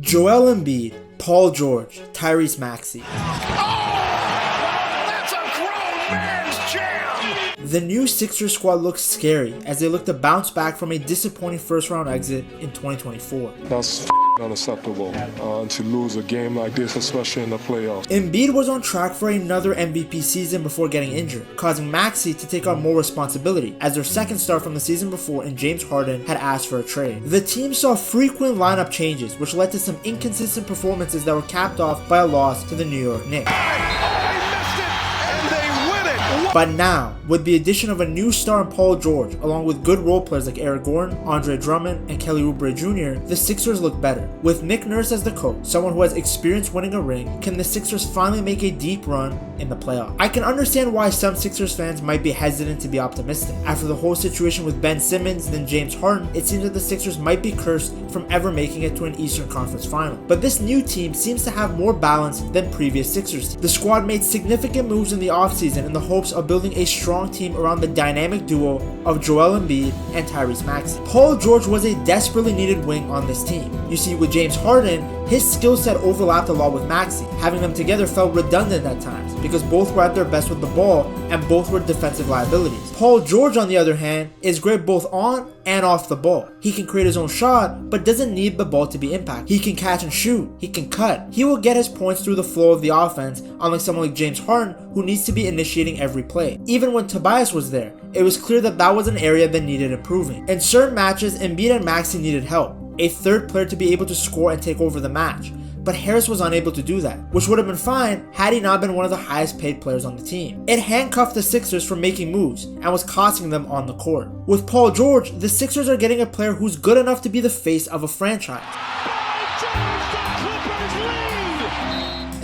Joel Embiid, Paul George, Tyrese Maxey. That's a grown man's jam! The new Sixers squad looks scary as they look to bounce back from a disappointing first-round exit in 2024. That's unacceptable to lose a game like this, especially in the playoffs. Embiid was on track for another MVP season before getting injured, causing Maxey to take on more responsibility as their second star from the season before and James Harden had asked for a trade. The team saw frequent lineup changes, which led to some inconsistent performances that were capped off by a loss to the New York Knicks. But now, with the addition of a new star in Paul George, along with good role players like Eric Gordon, Andre Drummond, and Kelly Oubre Jr., the Sixers look better. With Nick Nurse as the coach, someone who has experience winning a ring, can the Sixers finally make a deep run in the playoffs? I can understand why some Sixers fans might be hesitant to be optimistic. After the whole situation with Ben Simmons, then James Harden, it seems that the Sixers might be cursed from ever making it to an Eastern Conference final. But this new team seems to have more balance than previous Sixers teams. The squad made significant moves in the offseason in the hopes of building a strong team around the dynamic duo of Joel Embiid and Tyrese Maxey. Paul George was a desperately needed wing on this team. You see, with James Harden, his skill set overlapped a lot with Maxey. Having them together felt redundant at times because both were at their best with the ball and both were defensive liabilities. Paul George, on the other hand, is great both on and off the ball. He can create his own shot, but doesn't need the ball to be impacted. He can catch and shoot. He can cut. He will get his points through the flow of the offense, unlike someone like James Harden, who needs to be initiating every play. Even when Tobias was there, it was clear that that was an area that needed improving. In certain matches, Embiid and Maxey needed help, a third player to be able to score and take over the match. But Harris was unable to do that, which would have been fine had he not been one of the highest paid players on the team. It handcuffed the Sixers from making moves and was costing them on the court. With Paul George, the Sixers are getting a player who's good enough to be the face of a franchise.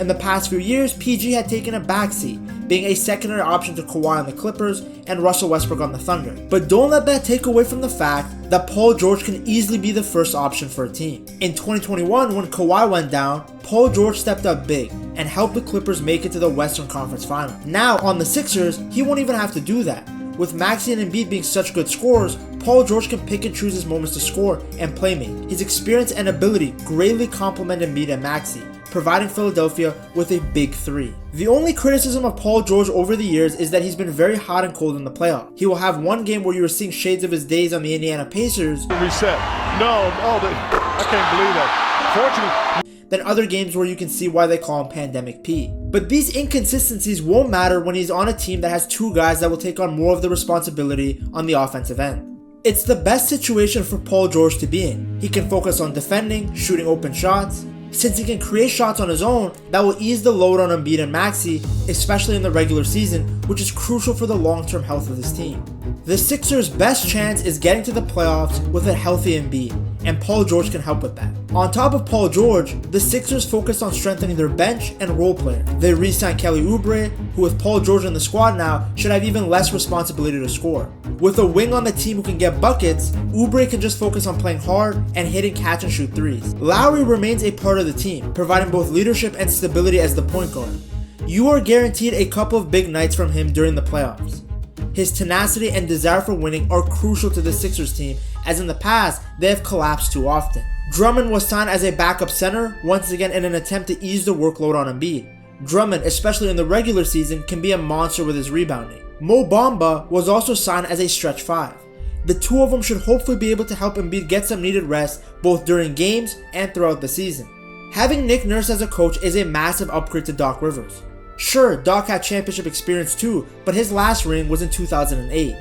In the past few years, PG had taken a backseat, being a secondary option to Kawhi on the Clippers and Russell Westbrook on the Thunder. But don't let that take away from the fact that Paul George can easily be the first option for a team. In 2021, when Kawhi went down, Paul George stepped up big and helped the Clippers make it to the Western Conference Final. Now, on the Sixers, he won't even have to do that. With Maxey and Embiid being such good scorers, Paul George can pick and choose his moments to score and playmate. His experience and ability greatly complement Embiid and Maxey, providing Philadelphia with a big three. The only criticism of Paul George over the years is that he's been very hot and cold in the playoffs. He will have one game where you are seeing shades of his days on the Indiana Pacers. Reset. I can't believe that. Fortunately. Then other games where you can see why they call him Pandemic P. But these inconsistencies won't matter when he's on a team that has two guys that will take on more of the responsibility on the offensive end. It's the best situation for Paul George to be in. He can focus on defending, shooting open shots. Since he can create shots on his own, that will ease the load on Embiid and Maxey, especially in the regular season, which is crucial for the long-term health of this team. The Sixers' best chance is getting to the playoffs with a healthy Embiid, and Paul George can help with that. On top of Paul George, the Sixers focused on strengthening their bench and role player. They re-signed Kelly Oubre, who with Paul George in the squad now, should have even less responsibility to score. With a wing on the team who can get buckets, Oubre can just focus on playing hard and hitting catch and shoot threes. Lowry remains a part of the team, providing both leadership and stability as the point guard. You are guaranteed a couple of big nights from him during the playoffs. His tenacity and desire for winning are crucial to the Sixers team, as in the past, they have collapsed too often. Drummond was signed as a backup center, once again in an attempt to ease the workload on Embiid. Drummond, especially in the regular season, can be a monster with his rebounding. Mo Bamba was also signed as a stretch 5. The two of them should hopefully be able to help Embiid get some needed rest both during games and throughout the season. Having Nick Nurse as a coach is a massive upgrade to Doc Rivers. Sure, Doc had championship experience too, but his last ring was in 2008.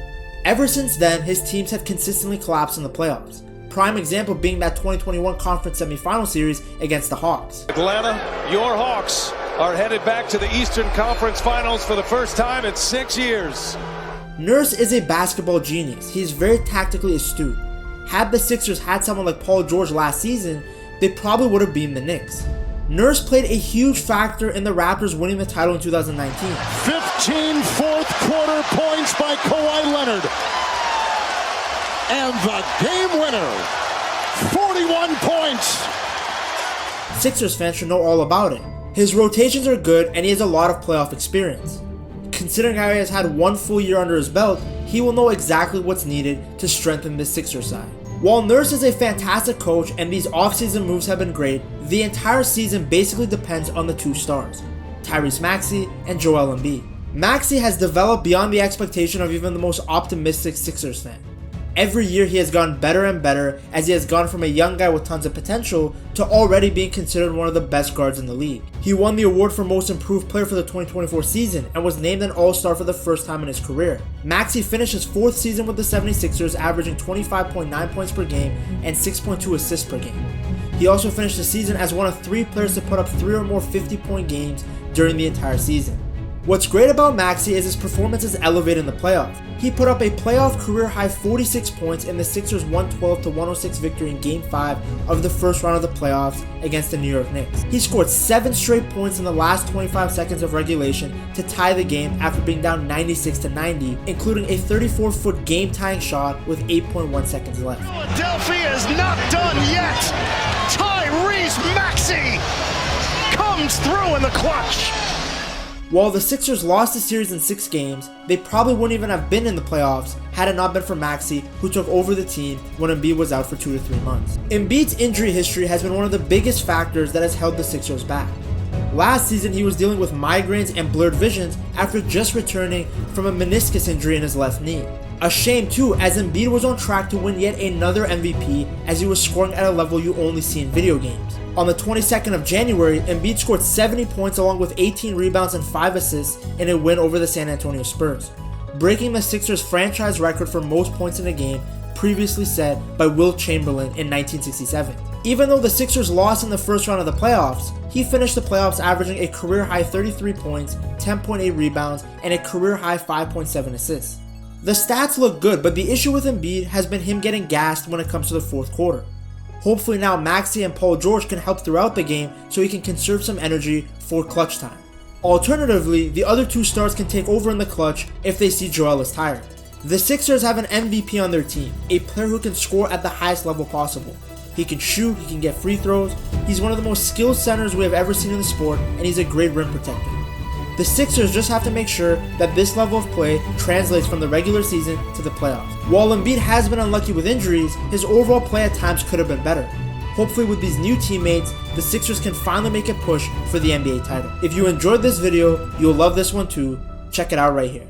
Ever since then, his teams have consistently collapsed in the playoffs. Prime example being that 2021 conference semifinal series against the Hawks. Atlanta, your Hawks are headed back to the Eastern Conference Finals for the first time in 6 years. Nurse is a basketball genius. He is very tactically astute. Had the Sixers had someone like Paul George last season, they probably would have beaten the Knicks. Nurse played a huge factor in the Raptors winning the title in 2019. 15 fourth quarter points by Kawhi Leonard. And the game winner, 41 points. Sixers fans should know all about it. His rotations are good and he has a lot of playoff experience. Considering how he has had one full year under his belt, he will know exactly what's needed to strengthen the Sixers side. While Nurse is a fantastic coach and these offseason moves have been great, the entire season basically depends on the two stars, Tyrese Maxey and Joel Embiid. Maxey has developed beyond the expectation of even the most optimistic Sixers fan. Every year he has gotten better and better as he has gone from a young guy with tons of potential to already being considered one of the best guards in the league. He won the award for Most Improved Player for the 2024 season and was named an All-Star for the first time in his career. Maxey finished his 4th season with the 76ers, averaging 25.9 points per game and 6.2 assists per game. He also finished the season as one of 3 players to put up 3 or more 50-point games during the entire season. What's great about Maxey is his performance is elevated in the playoffs. He put up a playoff career-high 46 points in the Sixers' 112-106 victory in Game 5 of the first round of the playoffs against the New York Knicks. He scored 7 straight points in the last 25 seconds of regulation to tie the game after being down 96-90, including a 34-foot game-tying shot with 8.1 seconds left. Philadelphia is not done yet. Tyrese Maxey comes through in the clutch. While the Sixers lost the series in 6 games, they probably wouldn't even have been in the playoffs had it not been for Maxey, who took over the team when Embiid was out for 2 to 3 months. Embiid's injury history has been one of the biggest factors that has held the Sixers back. Last season, he was dealing with migraines and blurred visions after just returning from a meniscus injury in his left knee. A shame too, as Embiid was on track to win yet another MVP as he was scoring at a level you only see in video games. On the 22nd of January, Embiid scored 70 points along with 18 rebounds and 5 assists in a win over the San Antonio Spurs, breaking the Sixers' franchise record for most points in a game previously set by Wilt Chamberlain in 1967. Even though the Sixers lost in the first round of the playoffs, he finished the playoffs averaging a career-high 33 points, 10.8 rebounds, and a career-high 5.7 assists. The stats look good, but the issue with Embiid has been him getting gassed when it comes to the fourth quarter. Hopefully now Maxey and Paul George can help throughout the game so he can conserve some energy for clutch time. Alternatively, the other 2 stars can take over in the clutch if they see Joel is tired. The Sixers have an MVP on their team, a player who can score at the highest level possible. He can shoot, he can get free throws, he's one of the most skilled centers we have ever seen in the sport, and he's a great rim protector. The Sixers just have to make sure that this level of play translates from the regular season to the playoffs. While Embiid has been unlucky with injuries, his overall play at times could have been better. Hopefully with these new teammates, the Sixers can finally make a push for the NBA title. If you enjoyed this video, you'll love this one too. Check it out right here.